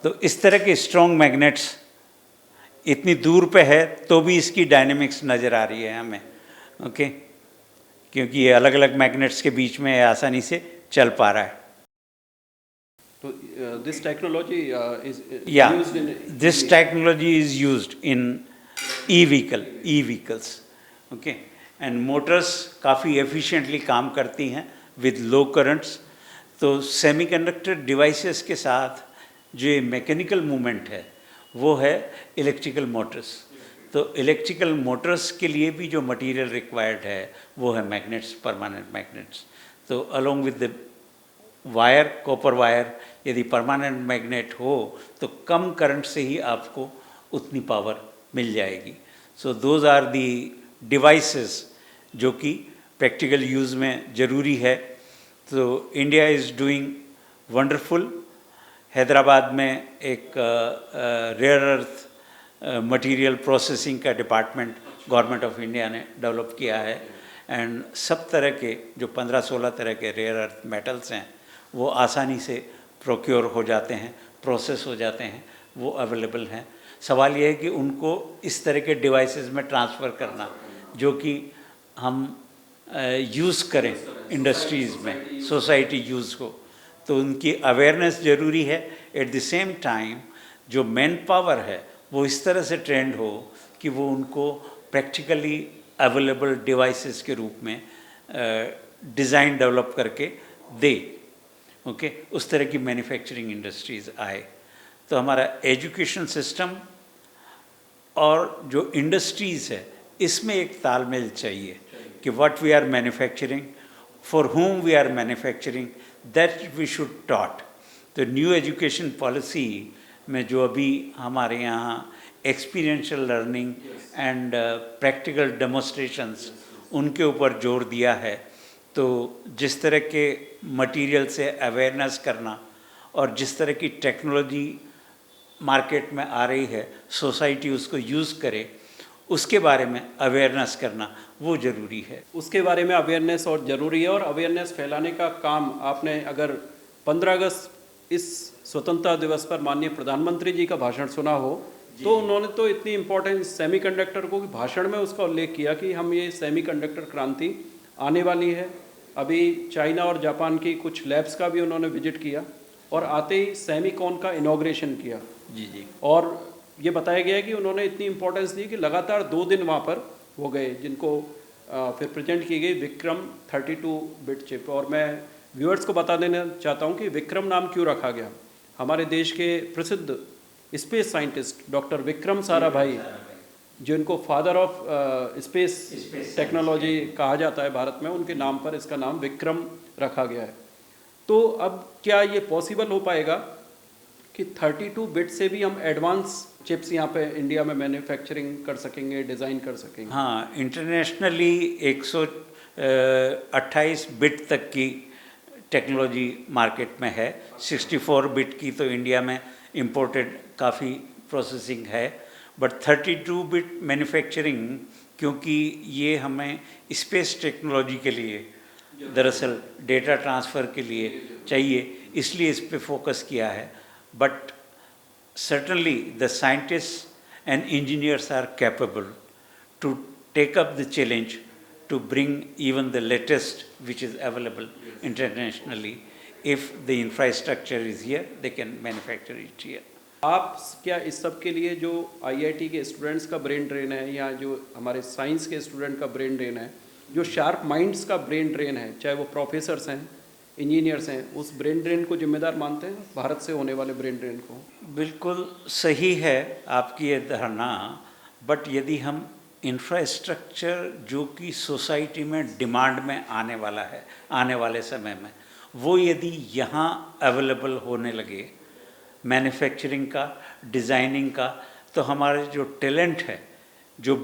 तो इस तरह के स्ट्रॉन्ग मैग्नेट्स इतनी दूर पे है तो भी इसकी डायनेमिक्स नज़र आ रही है हमें, ओके, क्योंकि ये अलग अलग मैग्नेट्स के बीच में आसानी से चल पा रहा है। तो this technology this technology is used in E vehicles, okay, and Motors काफ़ी एफिशिएंटली काम करती हैं विद लो करंट्स। तो सेमीकंडक्टर डिवाइसेस के साथ जो ये मैकेनिकल मूवमेंट है वो है इलेक्ट्रिकल मोटर्स। तो इलेक्ट्रिकल मोटर्स के लिए भी जो मटेरियल रिक्वायर्ड है वो है मैग्नेट्स, परमानेंट मैग्नेट्स। तो along with the wire, copper wire, यदि परमानेंट मैग्नेट हो तो कम करंट से ही आपको उतनी पावर मिल जाएगी। So those are the devices जो कि प्रैक्टिकल यूज़ में ज़रूरी है। तो India is doing wonderful. Hyderabad में एक रेयर अर्थ मटेरियल प्रोसेसिंग का डिपार्टमेंट गवर्नमेंट ऑफ इंडिया ने डेवलप किया है, एंड सब तरह के जो 15-16 तरह के रेयर अर्थ मेटल्स हैं वो आसानी से प्रोक्योर हो जाते हैं, प्रोसेस हो जाते हैं, वो अवेलेबल हैं। सवाल ये है कि उनको इस तरह के डिवाइसेस में ट्रांसफ़र करना जो कि हम यूज़ करें इंडस्ट्रीज़ में, सोसाइटी यूज़ हो। तो उनकी अवेयरनेस ज़रूरी है। एट द सेम टाइम जो मैन पावर है वो इस तरह से ट्रेंड हो कि वो उनको प्रैक्टिकली अवेलेबल डिवाइसेस के रूप में डिज़ाइन डेवलप करके दे। ओके, उस तरह की मैन्युफैक्चरिंग इंडस्ट्रीज़ आए। तो हमारा एजुकेशन सिस्टम और जो इंडस्ट्रीज़ है इसमें एक तालमेल चाहिए कि what we are manufacturing, for whom we are manufacturing, that we should taught. तो न्यू एजुकेशन पॉलिसी में जो अभी हमारे यहाँ experiential learning and practical demonstrations उनके ऊपर जोर दिया है। तो जिस तरह के मटेरियल से अवेयरनेस करना और जिस तरह की टेक्नोलॉजी मार्केट में आ रही है, सोसाइटी उसको यूज़ करे, उसके बारे में अवेयरनेस करना वो ज़रूरी है। उसके बारे में अवेयरनेस और ज़रूरी है, और अवेयरनेस फैलाने का काम आपने अगर 15 अगस्त इस स्वतंत्रता दिवस पर माननीय प्रधानमंत्री जी का भाषण सुना हो तो उन्होंने तो इतनी इम्पोर्टेंस सेमीकंडक्टर को भाषण में उसका उल्लेख किया कि हम ये सेमीकंडक्टर क्रांति आने वाली है। अभी चाइना और जापान की कुछ लैब्स का भी उन्होंने विजिट किया और आते ही सेमीकॉन का इनॉग्रेशन किया। जी। और ये बताया गया है कि उन्होंने इतनी इम्पोर्टेंस दी कि लगातार 2 दिन वहाँ पर हो गए, जिनको फिर प्रेजेंट की गई विक्रम 32 बिट चिप। और मैं व्यूअर्स को बता देना चाहता हूँ कि विक्रम नाम क्यों रखा गया। हमारे देश के प्रसिद्ध space scientist doctor Vikram Sarabhai, जिनको फादर ऑफ स्पेस टेक्नोलॉजी कहा जाता है भारत में, उनके नाम पर इसका नाम विक्रम रखा गया है। तो अब क्या ये पॉसिबल हो पाएगा कि 32 बिट से भी हम एडवांस चिप्स यहाँ पे इंडिया में मैन्युफैक्चरिंग कर सकेंगे, डिज़ाइन कर सकेंगे? हाँ, इंटरनेशनली 128 बिट तक की टेक्नोलॉजी मार्केट में है। 64 बिट की तो इंडिया में इंपोर्टेड काफ़ी प्रोसेसिंग है, बट 32 बिट मैन्युफैक्चरिंग, क्योंकि ये हमें स्पेस टेक्नोलॉजी के लिए, दरअसल डेटा ट्रांसफ़र के लिए चाहिए, इसलिए इस पे फोकस किया है। But certainly the scientists and engineers are capable to take up the challenge to bring even the latest which is available internationally. If the infrastructure is here, they can manufacture it here. आप क्या इस सब के लिए जो IIT के students का brain drain है या जो हमारे साइंस के स्टूडेंट का ब्रेन ड्रेन है, जो शार्प माइंड्स का ब्रेन ड्रेन है, चाहे वो प्रोफेसर्स हैं, इंजीनियर्स हैं, उस ब्रेन ड्रेन को जिम्मेदार मानते हैं भारत से होने वाले ब्रेन ड्रेन को? बिल्कुल सही है आपकी ये धारणा, बट यदि हम इंफ्रास्ट्रक्चर जो कि सोसाइटी में डिमांड में आने वाला है आने वाले समय में, वो यदि यहाँ अवेलेबल होने लगे मैन्युफैक्चरिंग का, डिज़ाइनिंग का, तो हमारे जो टैलेंट है, जो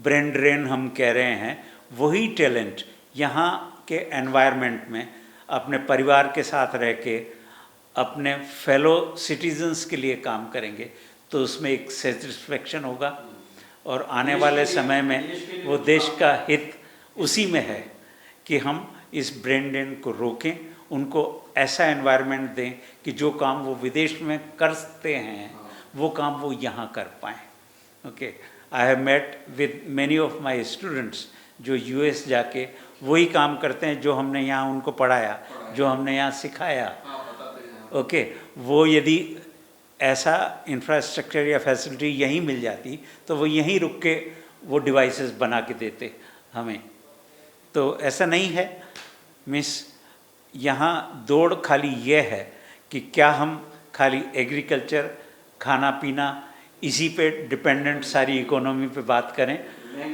ब्रेन ड्रेन हम कह रहे हैं, वही टैलेंट यहाँ के एनवायरनमेंट में अपने परिवार के साथ रह के अपने फेलो सिटीजन्स के लिए काम करेंगे, तो उसमें एक सेटिस्फेक्शन होगा। और आने वाले समय में वो देश का हित उसी में है कि हम इस ब्रेन ड्रेन को रोकें, उनको ऐसा एनवायरनमेंट दें कि जो काम वो विदेश में कर सकते हैं वो काम वो यहाँ कर पाएँ। Okay, I have met with many of my students जो US जाके वही काम करते हैं जो हमने यहाँ उनको पढ़ाया, जो हमने यहाँ सिखाया। ओके, वो यदि ऐसा इंफ्रास्ट्रक्चर या फैसिलिटी यहीं मिल जाती तो वो यहीं रुक के वो डिवाइसेस बना के देते हमें। तो ऐसा नहीं है। मिस यहाँ दौड़ खाली ये है कि क्या हम खाली एग्रीकल्चर, खाना पीना, इसी पे डिपेंडेंट सारी इकोनॉमी पे बात करें,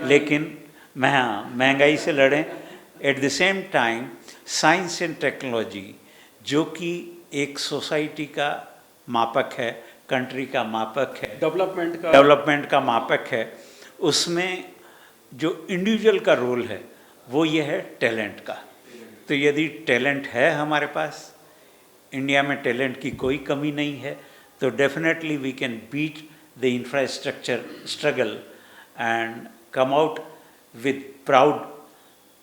लेकिन महंगाई से लड़ें। At the same time science and technology जो कि एक सोसाइटी का मापक है, कंट्री का मापक है, डेवलपमेंट का मापक है, उसमें जो इंडिविजुअल का रोल है वो ये है टैलेंट का। तो यदि टैलेंट है हमारे पास, इंडिया में टैलेंट की कोई कमी नहीं है, तो definitely we can beat the infrastructure struggle and come out with proud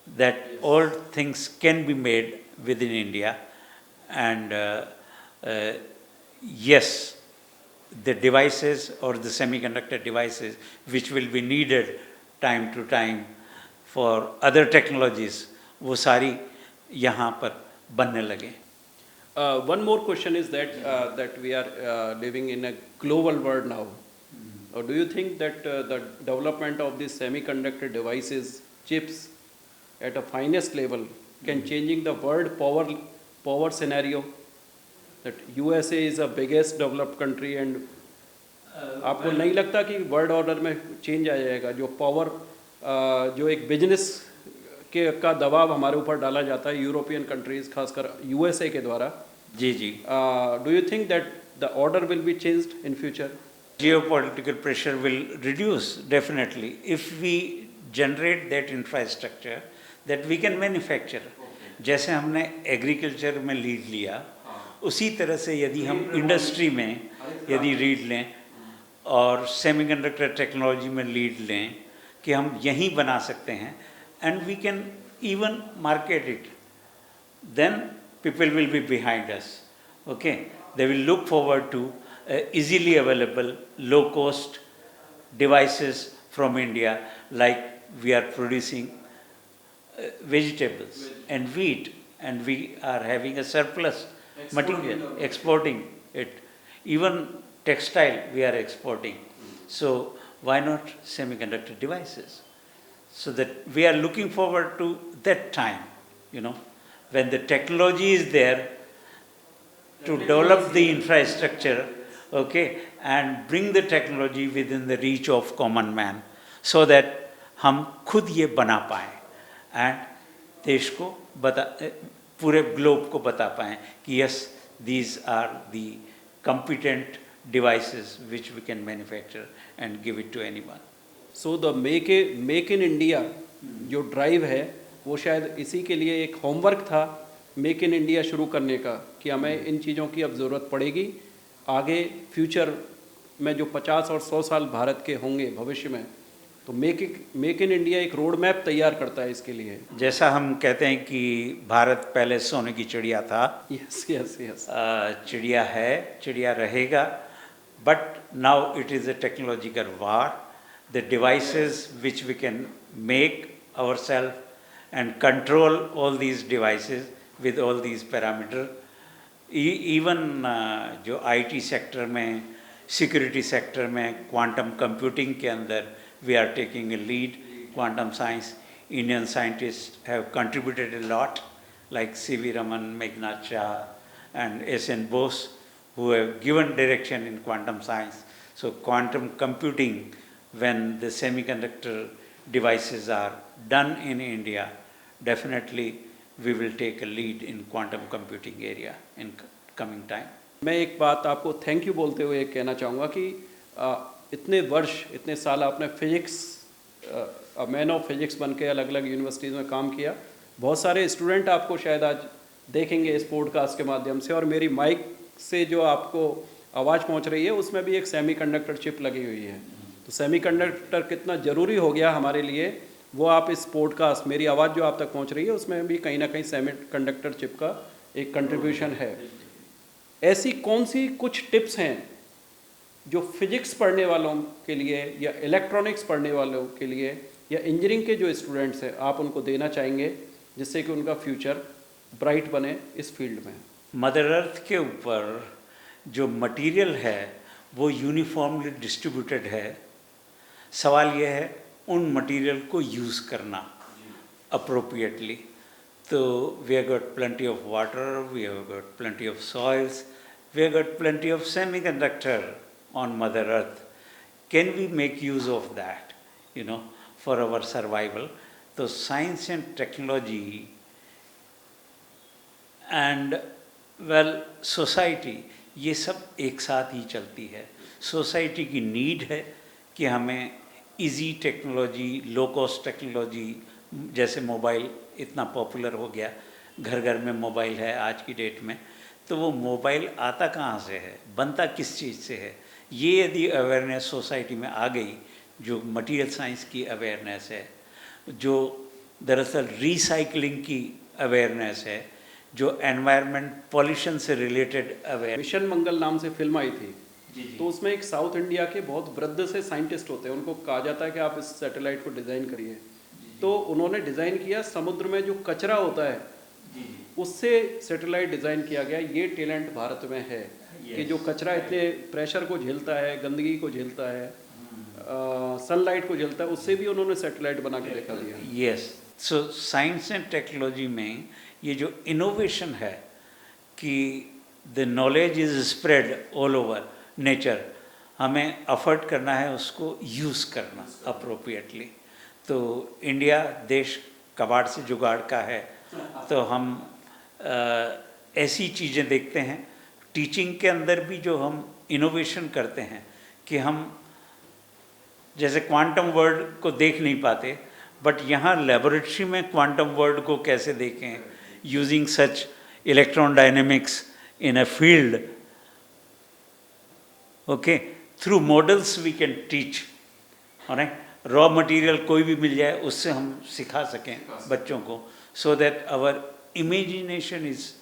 that all things can be made within India. And yes, the devices or the semiconductor devices which will be needed time to time for other technologies, वो सारी यहाँ पर बनने लगे। One more question is that we are living in a global world now. Do you think that the development of these semiconductor devices, chips, at a finest level, can changing the world power scenario? That USA is the biggest developed country and आपको नहीं लगता कि world order में change आ जाएगा? जो power जो एक business के का दबाव हमारे ऊपर डाला जाता है यूरोपियन कंट्रीज खासकर यूएसए के द्वारा, जी जी, do you think that the order will be changed in future? geopolitical pressure will reduce definitely if we generate that infrastructure that we can manufacture. जैसे हमने एग्रीकल्चर में लीड लिया, उसी तरह से यदि हम इंडस्ट्री में यदि लीड लें और सेमीकंडक्टर टेक्नोलॉजी में लीड लें कि हम यहीं बना सकते हैं and we can even market it, then people will be behind us. Okay, they will look forward to easily available, low cost devices from India, like we are producing vegetables and wheat, and we are having a surplus material, exporting it. Even textile we are exporting. So why not semiconductor devices? So that we are looking forward to that time, when the technology is there to develop the infrastructure, okay, and bring the technology within the reach of common man, so that हम खुद ये बना पाएँ and देश को पूरे globe को बता पाएँ कि yes, these are the competent devices which we can manufacture and give it to anyone. So the make in India जो ड्राइव है वो शायद इसी के लिए एक होमवर्क था मेक इन इंडिया शुरू करने का, कि हमें इन चीज़ों की अब ज़रूरत पड़ेगी आगे फ्यूचर में जो 50 और 100 साल भारत के होंगे भविष्य में. तो मेक इन इंडिया एक रोड मैप तैयार करता है इसके लिए. जैसा हम कहते हैं कि भारत पहले सोने की चिड़िया था, यस यस यस, चिड़िया है, चिड़िया रहेगा, but now it is a technological war. The devices which we can make ourselves and control all these devices with all these parameter. Even जो आईटी सेक्टर में, सिक्योरिटी सेक्टर में, quantum computing के अंदर we are taking a lead. Quantum science, Indian scientist have contributed a lot, like CV Raman, Meghnad Saha and S N. Bose, who have given direction in quantum science. So quantum computing, when the semiconductor devices are done in India, definitely we will take a lead in quantum computing area in coming time. मैं एक बात आपको thank you बोलते हुए कहना चाहूँगा कि इतने वर्ष, इतने साल आपने फिजिक्स, मैन ऑफ फिजिक्स बन के अलग अलग यूनिवर्सिटीज़ में काम किया. बहुत सारे स्टूडेंट आपको शायद आज देखेंगे इस पॉडकास्ट के माध्यम से, और मेरी माइक से जो आपको आवाज़ पहुंच रही है उसमें भी एक सेमीकंडक्टर चिप लगी हुई है. तो सेमीकंडक्टर कितना ज़रूरी हो गया हमारे लिए, वो आप इस पॉडकास्ट, मेरी आवाज़ जो आप तक पहुंच रही है उसमें भी कहीं ना कहीं सेमीकंडक्टर चिप का एक कंट्रीब्यूशन है. ऐसी कौन सी कुछ टिप्स हैं जो फिजिक्स पढ़ने वालों के लिए या इलेक्ट्रॉनिक्स पढ़ने वालों के लिए या इंजीनियरिंग के जो स्टूडेंट्स हैं आप उनको देना चाहेंगे जिससे कि उनका फ्यूचर ब्राइट बने इस फील्ड में? मदर अर्थ के ऊपर जो मटेरियल है वो यूनिफॉर्मली डिस्ट्रीब्यूटेड है. सवाल यह है उन मटेरियल को यूज़ करना अप्रोप्रिएटली. तो we have got plenty of water, we have got plenty of soils, we have got plenty of semiconductor on mother earth. Can we make use of that for our survival? तो science and technology and society, ये सब एक साथ ही चलती है. Society की need है कि हमें easy technology, low cost technology, जैसे मोबाइल इतना पॉपुलर हो गया, घर घर में मोबाइल है आज की डेट में. तो वो मोबाइल आता कहाँ से है, बनता किस चीज़ से है, ये यदि अवेयरनेस सोसाइटी में आ गई, जो मटेरियल साइंस की अवेयरनेस है, जो दरअसल रिसाइकलिंग की अवेयरनेस है, जो एनवायरनमेंट पॉल्यूशन से रिलेटेड अवेयर. मिशन मंगल नाम से फिल्म आई थी, तो उसमें एक साउथ इंडिया के बहुत वृद्ध से साइंटिस्ट होते हैं, उनको कहा जाता है कि आप इस सैटेलाइट को डिज़ाइन करिए. तो उन्होंने डिज़ाइन किया, समुद्र में जो कचरा होता है उससे सैटेलाइट डिज़ाइन किया गया। ये टैलेंट भारत में है कि जो कचरा इतने प्रेशर को झेलता है, गंदगी को झेलता है, सनलाइट को झेलता है, उससे भी उन्होंने सैटेलाइट बना के दिखा दिया। Yes, so science and technology में ये जो इनोवेशन है कि the knowledge is spread all over nature, हमें अफर्ट करना है उसको यूज़ करना अप्रोप्रिएटली। तो इंडिया देश कबाड़ से जुगाड़ का है, तो हम ऐसी चीज़ें देखते हैं। टीचिंग के अंदर भी जो हम इनोवेशन करते हैं कि हम जैसे क्वांटम वर्ल्ड को देख नहीं पाते, बट यहाँ लेबोरेटरी में क्वांटम वर्ल्ड को कैसे देखें, using such electron dynamics in a field, okay, through models we can teach. और रॉ मटेरियल कोई भी मिल जाए उससे हम सिखा सकें बच्चों को, so that our imagination is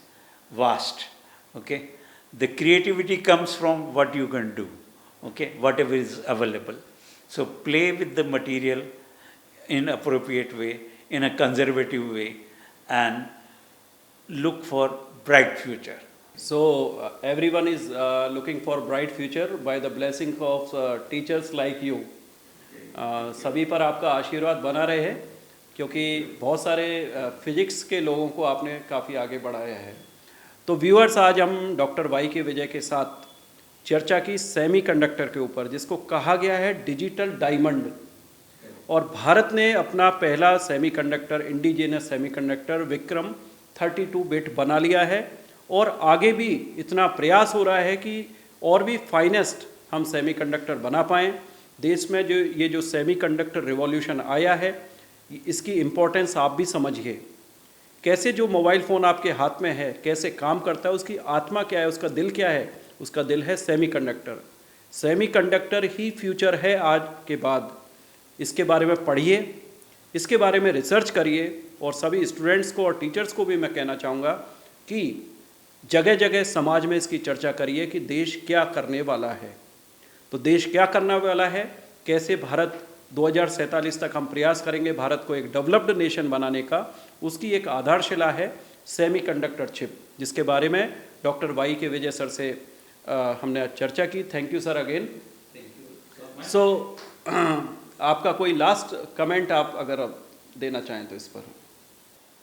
vast, okay. The creativity comes from what you can do, okay, whatever is available. So play with the material in appropriate way, in a conservative way, and look for bright future. So everyone is looking for bright future by the blessing of teachers like you. सभी पर आपका आशीर्वाद बना रहे हैं, क्योंकि बहुत सारे फिजिक्स के लोगों को आपने काफ़ी आगे बढ़ाया है। तो व्यूअर्स, आज हम डॉक्टर वाई के विजय के साथ चर्चा की सेमीकंडक्टर के ऊपर, जिसको कहा गया है डिजिटल डायमंड। और भारत ने अपना पहला semiconductor, indigenous semiconductor Vikram 32 bit बना लिया है, और आगे भी इतना प्रयास हो रहा है कि और भी फाइनेस्ट हम सेमीकंडक्टर बना पाएँ। देश में जो ये जो सेमीकंडक्टर रिवॉल्यूशन आया है, इसकी इम्पोर्टेंस आप भी समझिए। कैसे जो मोबाइल फ़ोन आपके हाथ में है कैसे काम करता है, उसकी आत्मा क्या है, उसका दिल क्या है? उसका दिल है सेमीकंडक्टर। सेमीकंडक्टर ही फ्यूचर है आज के बाद। इसके बारे में पढ़िए, इसके बारे में रिसर्च करिए, और सभी स्टूडेंट्स को और टीचर्स को भी मैं कहना चाहूँगा कि जगह जगह समाज में इसकी चर्चा करिए कि देश क्या करने वाला है। तो देश क्या करने वाला है, कैसे भारत 2047 तक हम प्रयास करेंगे भारत को एक डेवलप्ड नेशन बनाने का, उसकी एक आधारशिला है सेमीकंडक्टर चिप, जिसके बारे में डॉक्टर वाई के विजय सर से हमने आज चर्चा की। Thank you sir again. So आपका कोई लास्ट कमेंट आप अगर आप देना चाहें तो इस पर।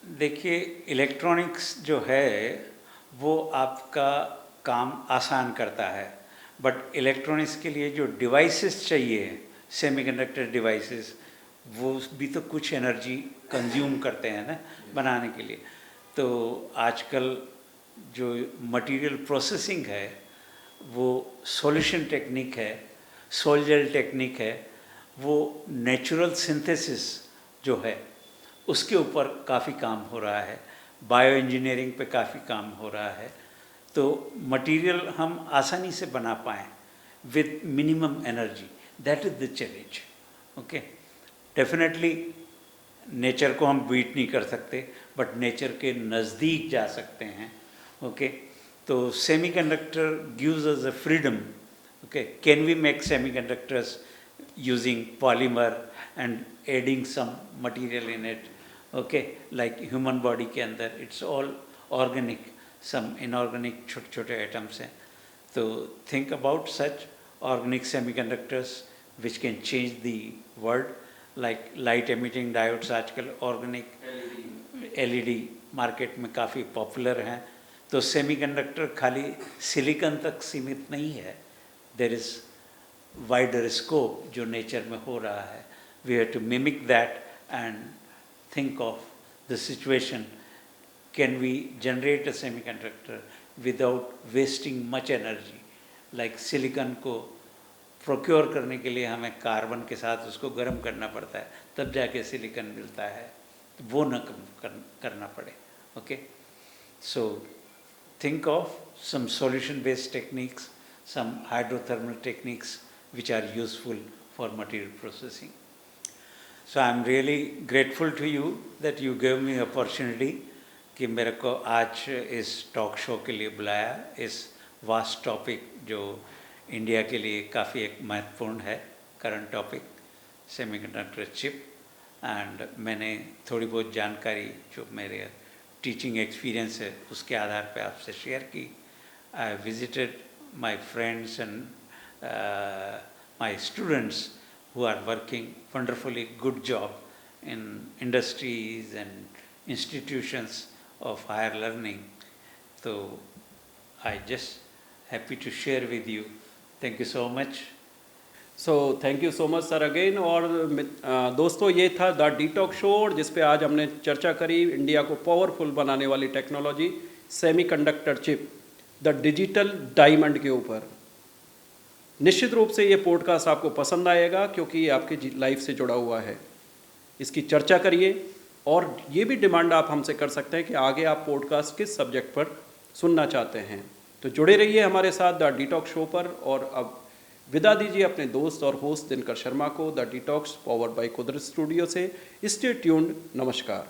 देखिए, इलेक्ट्रॉनिक्स जो है वो आपका काम आसान करता है, बट इलेक्ट्रॉनिक्स के लिए जो डिवाइसेस चाहिए, सेमीकंडक्टर डिवाइसेस, वो भी तो कुछ एनर्जी कंज्यूम करते हैं ना बनाने के लिए। तो आजकल जो मटेरियल प्रोसेसिंग है वो सॉल्यूशन टेक्निक है, सोल्जर टेक्निक है, वो नेचुरल सिंथेसिस जो है उसके ऊपर काफ़ी काम हो रहा है, बायो इंजीनियरिंग पे काफ़ी काम हो रहा है। तो मटेरियल हम आसानी से बना पाएँ with minimum energy, that is the challenge, okay. Definitely nature को हम बीट नहीं कर सकते, बट नेचर के नज़दीक जा सकते हैं, ओके। तो semiconductor gives us a freedom, okay. Can we make semiconductors using polymer and adding some material in it, okay, like human body के अंदर it's all organic, some inorganic छोटे छोटे items हैं। तो think about such organic semiconductors which can change the world, like light emitting diodes आजकल organic LED market में काफ़ी popular हैं। तो सेमीकंडक्टर खाली सिलिकॉन तक सीमित नहीं है, देयर इज़ वाइडर स्कोप जो नेचर में हो रहा है। We have to mimic that and think of the situation, can we generate a semiconductor without wasting much energy. Like silicon को प्रोक्योर करने के लिए हमें कार्बन के साथ उसको गर्म करना पड़ता है, तब जाके सिलिकॉन मिलता है, वो न करना पड़े, okay. So think of some solution based techniques, some hydrothermal techniques which are useful for material processing. So I am really grateful to you that you gave me opportunity कि मेरे को आज इस टॉक शो के लिए बुलाया, इस vast topic जो इंडिया के लिए काफ़ी एक महत्वपूर्ण है, current topic semiconductor chip. And मैंने थोड़ी बहुत जानकारी जो मेरे टीचिंग एक्सपीरियंस है उसके आधार पे आपसे शेयर की। I visited my friends and my students who are working wonderfully good job in industries and institutions of higher learning. So I just happy to share with you. Thank you so much. So thank you so much sir again. और दोस्तों ये था the detox show जिस पे आज हमने चर्चा करी इंडिया को पावरफुल बनाने वाली technology semiconductor chip, the digital diamond के ऊपर। निश्चित रूप से ये पॉडकास्ट आपको पसंद आएगा क्योंकि ये आपकी लाइफ से जुड़ा हुआ है। इसकी चर्चा करिए और ये भी डिमांड आप हमसे कर सकते हैं कि आगे आप पॉडकास्ट किस सब्जेक्ट पर सुनना चाहते हैं। तो जुड़े रहिए हमारे साथ द डिटॉक्स शो पर। और अब विदा दीजिए अपने दोस्त और होस्ट दिनकर शर्मा को the detox powered by Kudrat studio से। Stay tuned. नमस्कार।